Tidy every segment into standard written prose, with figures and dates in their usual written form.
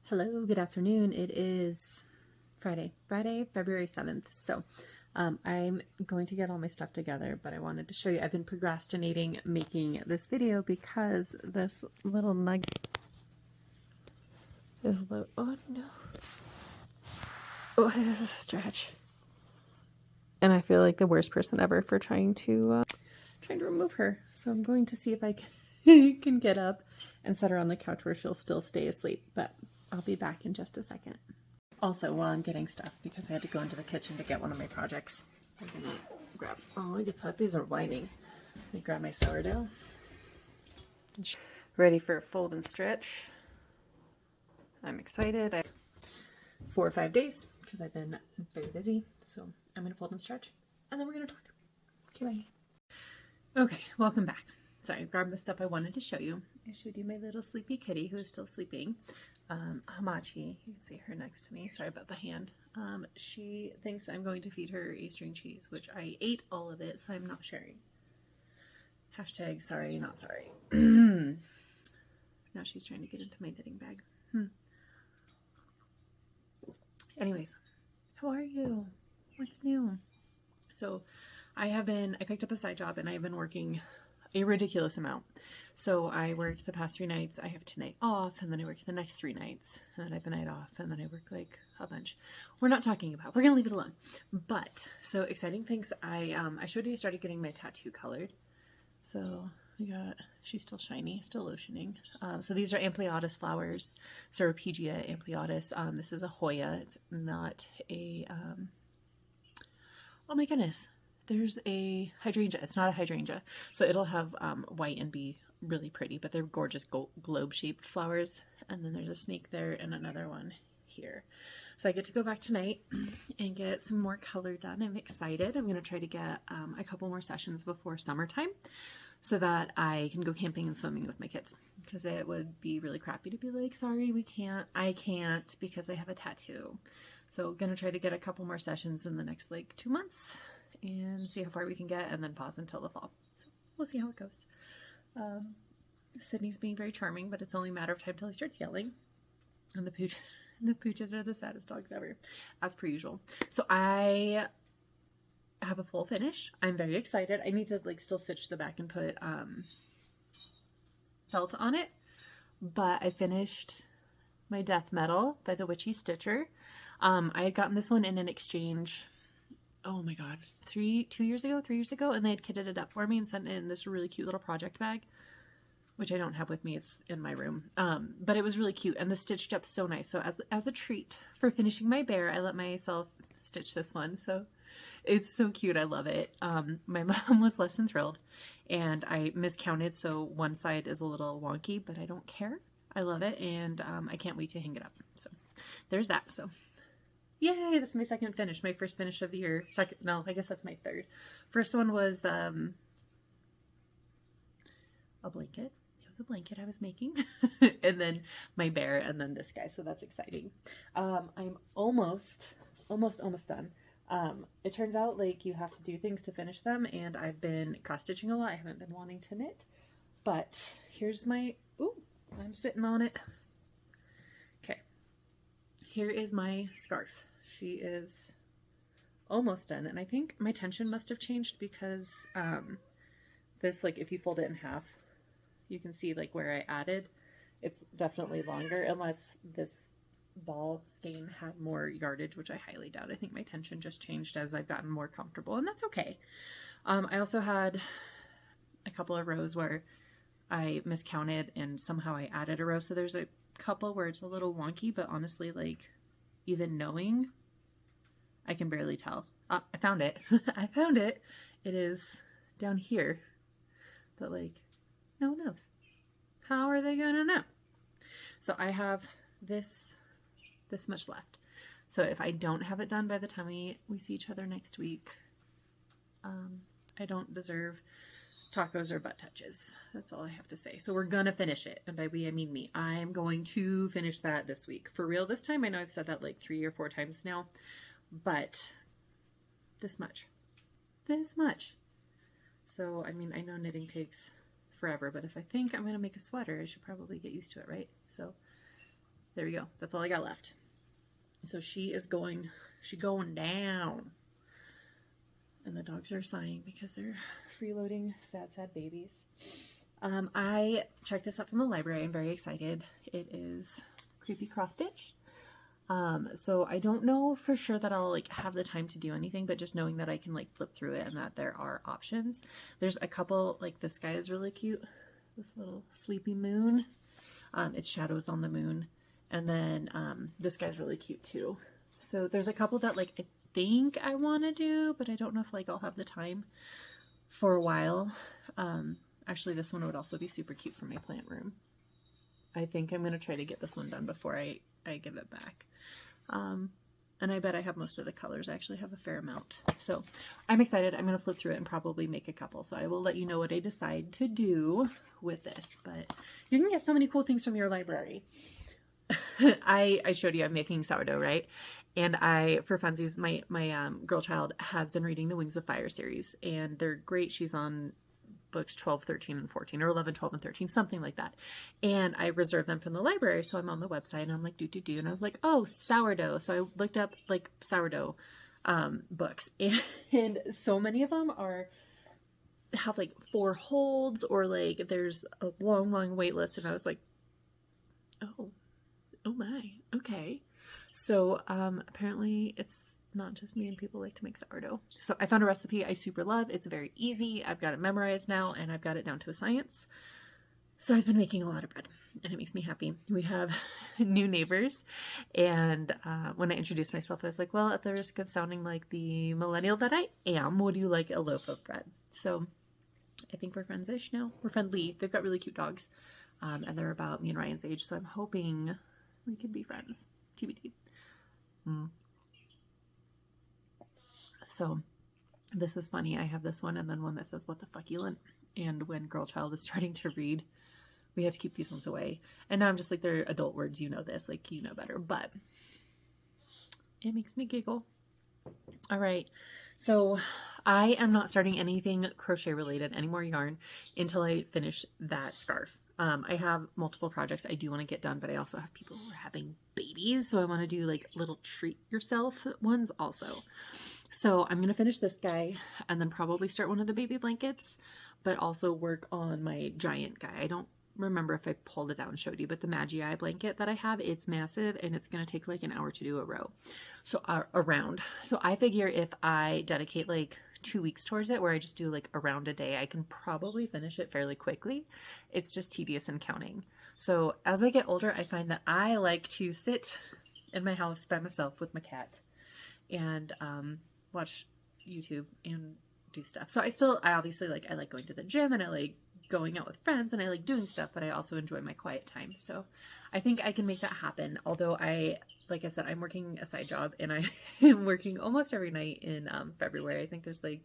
Hello, good afternoon. It is Friday, February 7th. So I'm going to get all my stuff together, but I wanted to show you. I've been procrastinating making this video because this little nugget is low. Oh no. Oh, this is a stretch. And I feel like the worst person ever for trying to remove her. So I'm going to see if I can get up and set her on the couch where she'll still stay asleep, but I'll be back in just a second. Also, while I'm getting stuff, because I had to go into the kitchen to get one of my projects, I'm gonna grab, oh, the puppies are whining. Let me grab my sourdough. Ready for a fold and stretch. I'm excited. I have 4 or 5 days because I've been very busy. So I'm gonna fold and stretch and then we're gonna talk. Okay, bye. Okay, welcome back. Sorry, I grabbed the stuff I wanted to show you. I showed you my little sleepy kitty who is still sleeping. Hamachi, you can see her next to me. Sorry about the hand. She thinks I'm going to feed her a string cheese, which I ate all of it, so I'm not sharing. Hashtag sorry, not sorry. Now she's trying to get into my knitting bag. Anyways, how are you? What's new? So I picked up a side job and I've been working a ridiculous amount. So I worked the past 3 nights. I have tonight off, and then I work the next 3 nights, and then I have a night off, and then I work like a bunch. We're not talking about. We're gonna leave it alone. But so exciting things. I showed you I started getting my tattoo colored. So she's still shiny, still lotioning. So these are Ampliatus flowers, Ceropegia ampliatus. This is a Hoya. It's not a oh my goodness. There's a hydrangea. It's not a hydrangea. So it'll have white and be really pretty, but they're gorgeous globe-shaped flowers. And then there's a snake there and another one here. So I get to go back tonight and get some more color done. I'm excited. I'm going to try to get a couple more sessions before summertime so that I can go camping and swimming with my kids. Because it would be really crappy to be like, sorry, I can't because I have a tattoo. So going to try to get a couple more sessions in the next like 2 months and see how far we can get, and then pause until the fall. So we'll see how it goes. Sydney's being very charming, but it's only a matter of time till he starts yelling. And the pooches are the saddest dogs ever, as per usual. So I have a full finish. I'm very excited. I need to like still stitch the back and put felt on it, but I finished my Death Metal by the Witchy Stitcher. I had gotten this one in an exchange, oh my god, 3 years ago, and they had kitted it up for me and sent in this really cute little project bag, which I don't have with me. It's in my room. But it was really cute, and the stitched up so nice. So as a treat for finishing my bear, I let myself stitch this one. So it's so cute. I love it. My mom was less than thrilled, and I miscounted, so one side is a little wonky, but I don't care. I love it, and I can't wait to hang it up. So there's that. So yay, that's my second finish. My first finish of the year. No, I guess that's my third. First one was a blanket. It was a blanket I was making. And then my bear, and then this guy. So that's exciting. I'm almost done. It turns out like you have to do things to finish them, and I've been cross-stitching a lot. I haven't been wanting to knit. But here's my, ooh, I'm sitting on it. Okay. Here is my scarf. She is almost done, and I think my tension must have changed because this, like, if you fold it in half, you can see like where I added. It's definitely longer, unless this ball skein had more yardage, which I highly doubt. I think my tension just changed as I've gotten more comfortable, and that's okay. I also had a couple of rows where I miscounted and somehow I added a row, so there's a couple where it's a little wonky, but honestly, like, even knowing, I can barely tell. I found it. I found it. It is down here, but like, no one knows. How are they gonna know? So I have this much left. So if I don't have it done by the time we see each other next week, I don't deserve tacos or butt touches. That's all I have to say. So we're gonna finish it, and by we I mean me. I'm going to finish that this week for real this time. I know I've said that like 3 or 4 times now, but this much. So I mean, I know knitting takes forever, but if I think I'm gonna make a sweater, I should probably get used to it, right? So There we go. That's all I got left. So she going down. And the dogs are sighing because they're freeloading sad, sad babies. I checked this up from the library. I'm very excited. It is creepy cross stitch. So I don't know for sure that I'll like have the time to do anything, but just knowing that I can like flip through it and that there are options. There's a couple, like this guy is really cute. This little sleepy moon. It's shadows on the moon. And then this guy's really cute too. So there's a couple that like I think I want to do, but I don't know if like I'll have the time for a while. Actually, this one would also be super cute for my plant room. I think I'm going to try to get this one done before I give it back. And I bet I have most of the colors. I actually have a fair amount. So I'm excited. I'm going to flip through it and probably make a couple. So I will let you know what I decide to do with this. But you can get so many cool things from your library. I showed you I'm making sourdough, right? And for funsies, my girl child has been reading the Wings of Fire series. And they're great. She's on books 12, 13, and 14, or 11, 12, and 13, something like that. And I reserved them from the library. So I'm on the website and I'm like, do. And I was like, oh, sourdough. So I looked up like sourdough books. And so many of them have like 4 holds, or like there's a long, long wait list. And I was like, oh my, okay. So apparently it's not just me and people like to make sourdough. So I found a recipe I super love. It's very easy. I've got it memorized now and I've got it down to a science. So I've been making a lot of bread and it makes me happy. We have new neighbors, and when I introduced myself, I was like, well, at the risk of sounding like the millennial that I am, would you like a loaf of bread? So I think we're friends-ish now. We're friendly. They've got really cute dogs, and they're about me and Ryan's age. So I'm hoping we can be friends. TBD. So this is funny. I have this one and then one that says, what the fuck, Elin? And when girl child is starting to read, we had to keep these ones away. And now I'm just like, they're adult words. You know this, like, you know better, but it makes me giggle. All right. So I am not starting anything crochet related, any more yarn, until I finish that scarf. I have multiple projects I do want to get done, but I also have people who are having babies. So I want to do like little treat yourself ones also. So I'm going to finish this guy and then probably start one of the baby blankets, but also work on my giant guy. I don't remember if I pulled it out and showed you, but the Magi blanket that I have, it's massive and it's going to take like an hour to do a row. So around. So I figure if I dedicate like 2 weeks towards it, where I just do like a round a day, I can probably finish it fairly quickly. It's just tedious and counting. So as I get older, I find that I like to sit in my house by myself with my cat and watch YouTube and do stuff. So I obviously I like going to the gym and I like going out with friends and I like doing stuff, but I also enjoy my quiet time. So I think I can make that happen. Although like I said, I'm working a side job and I am working almost every night in February. I think there's like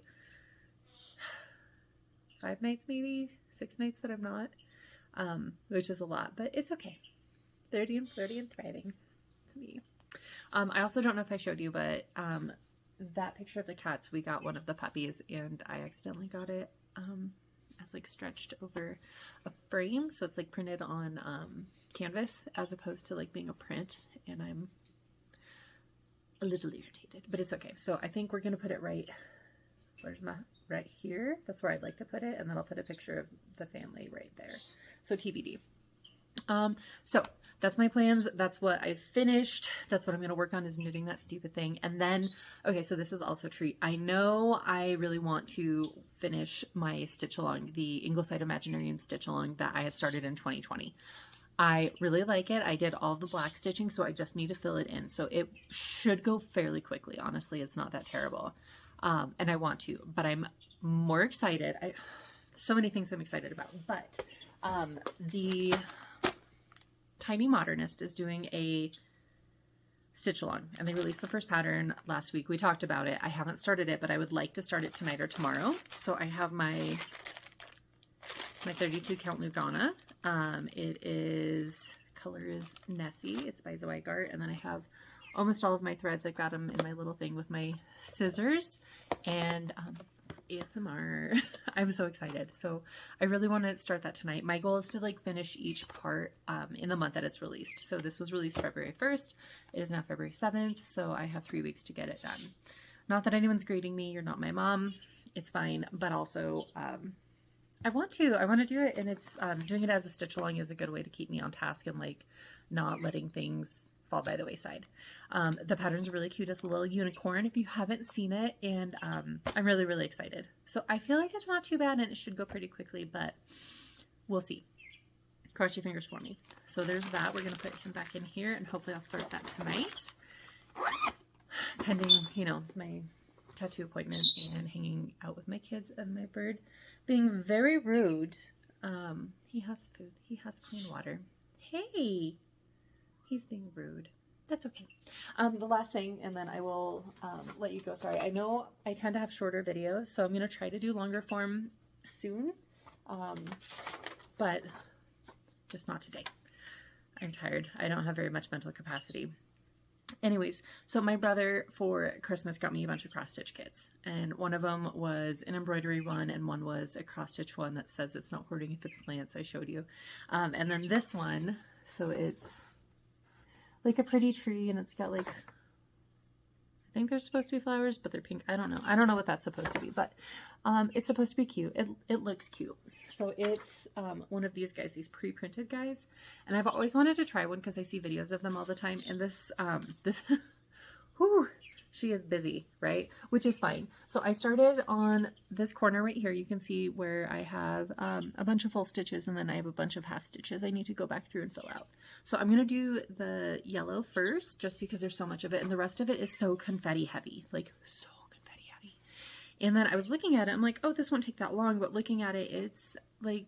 5 nights, maybe 6 nights that I'm not, which is a lot, but it's okay. 30 and thriving. It's me. I also don't know if I showed you, but that picture of the cats, we got one of the puppies and I accidentally got it as like stretched over a frame. So it's like printed on canvas as opposed to like being a print. And I'm a little irritated, but it's okay. So I think we're going to put it right here. That's where I'd like to put it. And then I'll put a picture of the family right there. So TBD. So that's my plans. That's what I've finished. That's what I'm going to work on, is knitting that stupid thing. And then, okay, so this is also a treat. I know I really want to finish my stitch along, the Ingleside Imaginarium stitch along that I had started in 2020. I really like it. I did all the black stitching, so I just need to fill it in. So it should go fairly quickly. Honestly, it's not that terrible. And I want to, but I'm more excited. So many things I'm excited about, but the Tiny Modernist is doing a stitch along and they released the first pattern last week. We talked about it. I haven't started it, but I would like to start it tonight or tomorrow. So I have my 32 count Lugana. Color is Nessie. It's by Zweigart. And then I have almost all of my threads. I got them in my little thing with my scissors, and ASMR. I'm so excited. So I really want to start that tonight. My goal is to like finish each part in the month that it's released. So this was released February 1st. It is now February 7th. So I have 3 weeks to get it done. Not that anyone's grading me. You're not my mom. It's fine. But also I want to do it. And it's doing it as a stitch along is a good way to keep me on task and like not letting things fall by the wayside. The pattern's really cute. It's a little unicorn if you haven't seen it, and I'm really, really excited. So I feel like it's not too bad and it should go pretty quickly, but we'll see. Cross your fingers for me. So there's that. We're going to put him back in here, and hopefully I'll start that tonight. Pending, you know, my tattoo appointment and hanging out with my kids and my bird being very rude. He has food. He has clean water. Hey! He's being rude. That's okay. The last thing, and then I will let you go. Sorry, I know I tend to have shorter videos, so I'm going to try to do longer form soon, but just not today. I'm tired. I don't have very much mental capacity. Anyways, so my brother for Christmas got me a bunch of cross-stitch kits, and one of them was an embroidery one, and one was a cross-stitch one that says it's not hoarding if it's plants. I showed you. And then this one, so it's like a pretty tree, and it's got like, I think they're supposed to be flowers, but they're pink. I don't know. I don't know what that's supposed to be, but it's supposed to be cute. It looks cute. So it's one of these guys, these pre-printed guys, and I've always wanted to try one because I see videos of them all the time. And this, whew, she is busy, right? Which is fine. So I started on this corner right here. You can see where I have a bunch of full stitches, and then I have a bunch of half stitches I need to go back through and fill out. So I'm going to do the yellow first, just because there's so much of it, and the rest of it is so confetti heavy, like so confetti heavy. And then I was looking at it, I'm like, oh, this won't take that long, but looking at it, it's like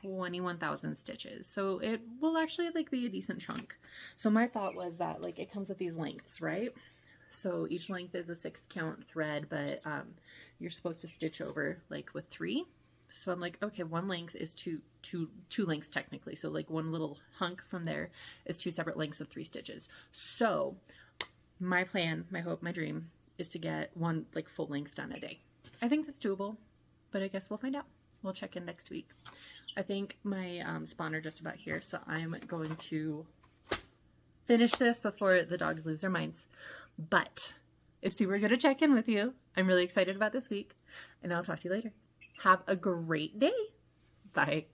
21,000 stitches. So it will actually like be a decent chunk. So my thought was that like it comes with these lengths, right? So each length is a 6th count thread, but you're supposed to stitch over like with 3. So I'm like, okay, one length is two lengths technically. So like one little hunk from there is 2 separate lengths of 3 stitches. So my plan, my hope, my dream is to get one like full length done a day. I think that's doable, but I guess we'll find out. We'll check in next week. I think my spawn are just about here, so I'm going to finish this before the dogs lose their minds. But it's super good to check in with you. I'm really excited about this week, and I'll talk to you later. Have a great day. Bye.